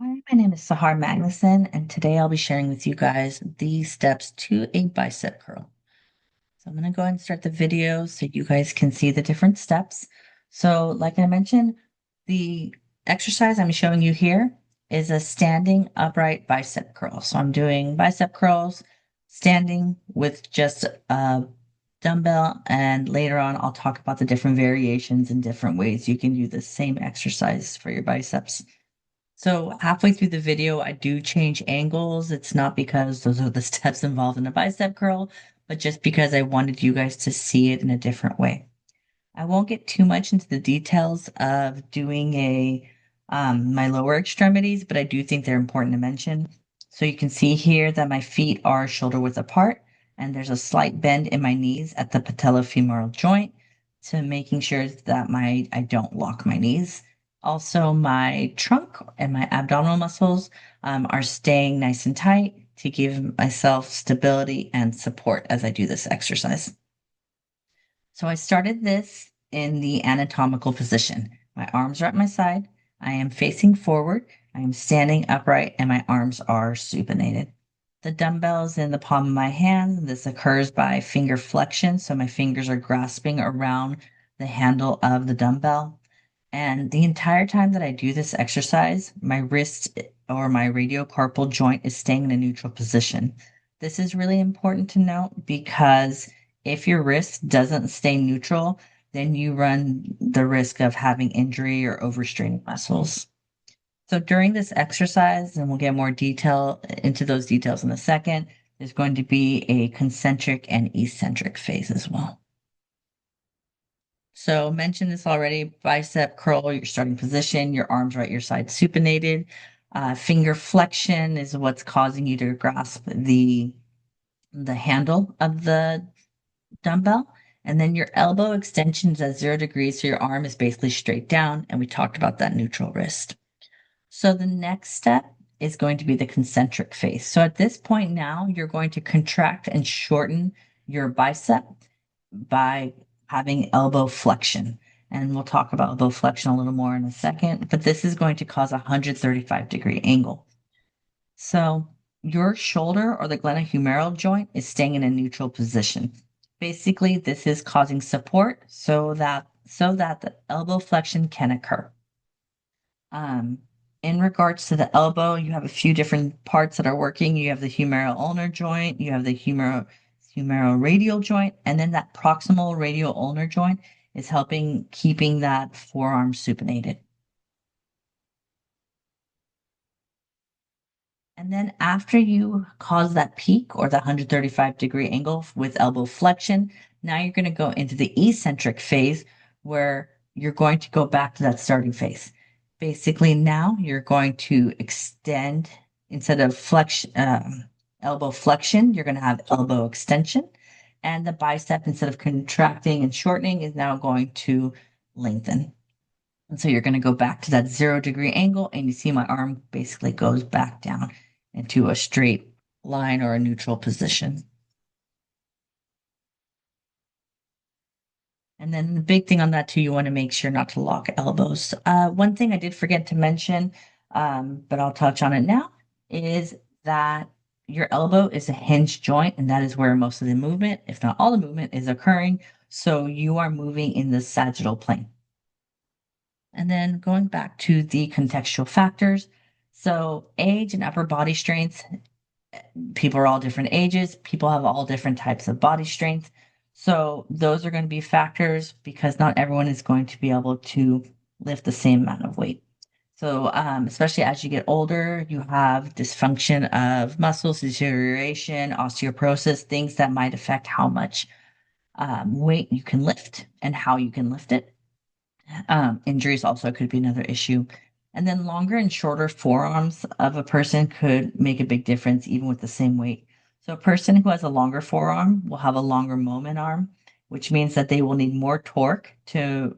Hi, my name is Sahar Magnuson, and today I'll be sharing with you guys the steps to a bicep curl. So I'm going to go ahead and start the video so you guys can see the different steps. So, like I mentioned, the exercise I'm showing you here is a standing upright bicep curl. So I'm doing bicep curls standing with just a dumbbell, and later on I'll talk about the different variations and different ways you can do the same exercise for your biceps. So halfway through the video, I do change angles. It's not because those are the steps involved in a bicep curl, but just because I wanted you guys to see it in a different way. I won't get too much into the details of doing a my lower extremities, but I do think they're important to mention. So you can see here that my feet are shoulder width apart, and there's a slight bend in my knees at the patellofemoral joint to making sure that I don't lock my knees. Also, my trunk and my abdominal muscles are staying nice and tight to give myself stability and support as I do this exercise. So I started this in the anatomical position. My arms are at my side. I am facing forward. I am standing upright and my arms are supinated. The dumbbells in the palm of my hand. This occurs by finger flexion. So my fingers are grasping around the handle of the dumbbell. And the entire time that I do this exercise, my wrist or my radiocarpal joint is staying in a neutral position. This is really important to note because if your wrist doesn't stay neutral, then you run the risk of having injury or overstraining muscles. So during this exercise, and we'll get more detail into those details in a second, there's going to be a concentric and eccentric phase as well. So mentioned this already, bicep curl, your starting position, your arms right, your side supinated. Finger flexion is what's causing you to grasp the handle of the dumbbell. And then your elbow extension is at 0 degrees, so your arm is basically straight down. And we talked about that neutral wrist. So the next step is going to be the concentric phase. So at this point now, you're going to contract and shorten your bicep by having elbow flexion. And we'll talk about elbow flexion a little more in a second, but this is going to cause a 135-degree angle. So your shoulder or the glenohumeral joint is staying in a neutral position. Basically, this is causing support so that the elbow flexion can occur. Um, in regards to the elbow, you have a few different parts that are working. You have the humeral ulnar joint, you have the humeral radial joint, and then that proximal radial ulnar joint is helping keeping that forearm supinated. And then after you cause that peak or the 135-degree angle with elbow flexion, now you're going to go into the eccentric phase where you're going to go back to that starting phase. Basically, now you're going to extend instead of elbow flexion, you're going to have elbow extension. And the bicep, instead of contracting and shortening, is now going to lengthen. And so you're going to go back to that 0 degree angle, and you see my arm basically goes back down into a straight line or a neutral position. And then the big thing on that too, you want to make sure not to lock elbows. One thing I did forget to mention, but I'll touch on it now, is that your elbow is a hinge joint, and that is where most of the movement, if not all the movement, is occurring. So you are moving in the sagittal plane. And then going back to the contextual factors. So age and upper body strength, people are all different ages, people have all different types of body strength. So those are going to be factors because not everyone is going to be able to lift the same amount of weight. So especially as you get older, you have dysfunction of muscles, deterioration, osteoporosis, things that might affect how much weight you can lift and how you can lift it. Injuries also could be another issue. And then longer and shorter forearms of a person could make a big difference even with the same weight. So a person who has a longer forearm will have a longer moment arm, which means that they will need more torque to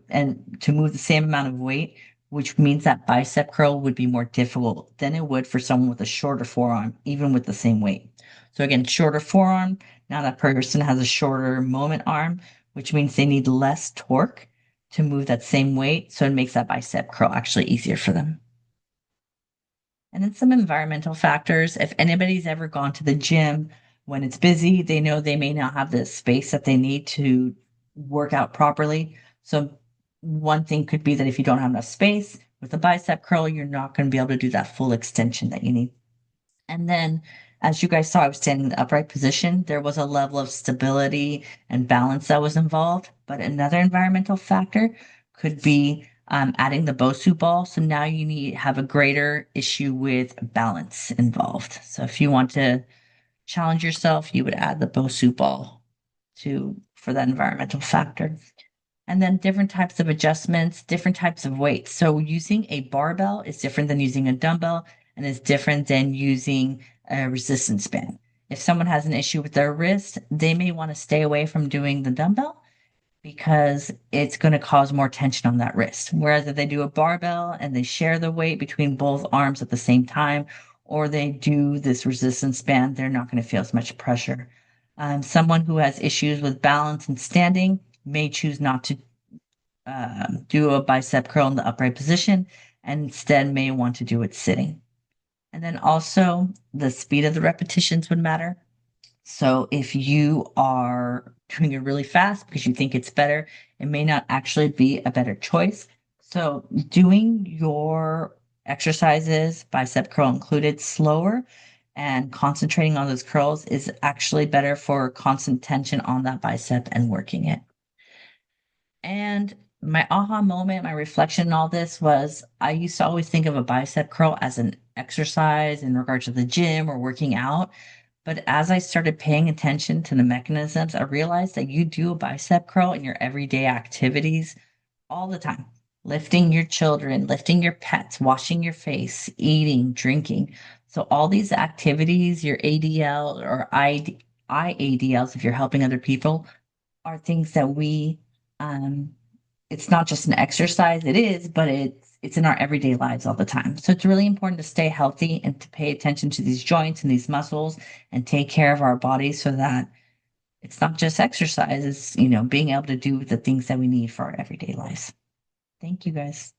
move the same amount of weight, which means that bicep curl would be more difficult than it would for someone with a shorter forearm, even with the same weight. So again, shorter forearm, now that person has a shorter moment arm, which means they need less torque to move that same weight. So it makes that bicep curl actually easier for them. And then some environmental factors. If anybody's ever gone to the gym when it's busy, they know they may not have the space that they need to work out properly. So, one thing could be that if you don't have enough space with a bicep curl, you're not going to be able to do that full extension that you need. And then, as you guys saw, I was standing in the upright position. There was a level of stability and balance that was involved. But another environmental factor could be adding the Bosu ball. So now you need have a greater issue with balance involved. So if you want to challenge yourself, you would add the Bosu ball to for that environmental factor. And then different types of adjustments, different types of weights. So using a barbell is different than using a dumbbell and is different than using a resistance band. If someone has an issue with their wrist, they may want to stay away from doing the dumbbell because it's going to cause more tension on that wrist. Whereas if they do a barbell and they share the weight between both arms at the same time, or they do this resistance band, they're not going to feel as much pressure. Someone who has issues with balance and standing may choose not to do a bicep curl in the upright position and instead may want to do it sitting. And then also the speed of the repetitions would matter. So if you are doing it really fast because you think it's better, it may not actually be a better choice. So doing your exercises, bicep curl included, slower and concentrating on those curls is actually better for constant tension on that bicep and working it. And my aha moment, my reflection in all this was I used to always think of a bicep curl as an exercise in regards to the gym or working out. But as I started paying attention to the mechanisms, I realized that you do a bicep curl in your everyday activities all the time. Lifting your children, lifting your pets, washing your face, eating, drinking. So all these activities, your ADL or IADLs, if you're helping other people, are things that we it's not just an exercise, it is, but it's in our everyday lives all the time. So it's really important to stay healthy and to pay attention to these joints and these muscles and take care of our bodies so that it's not just exercise, it's being able to do the things that we need for our everyday lives. Thank you guys.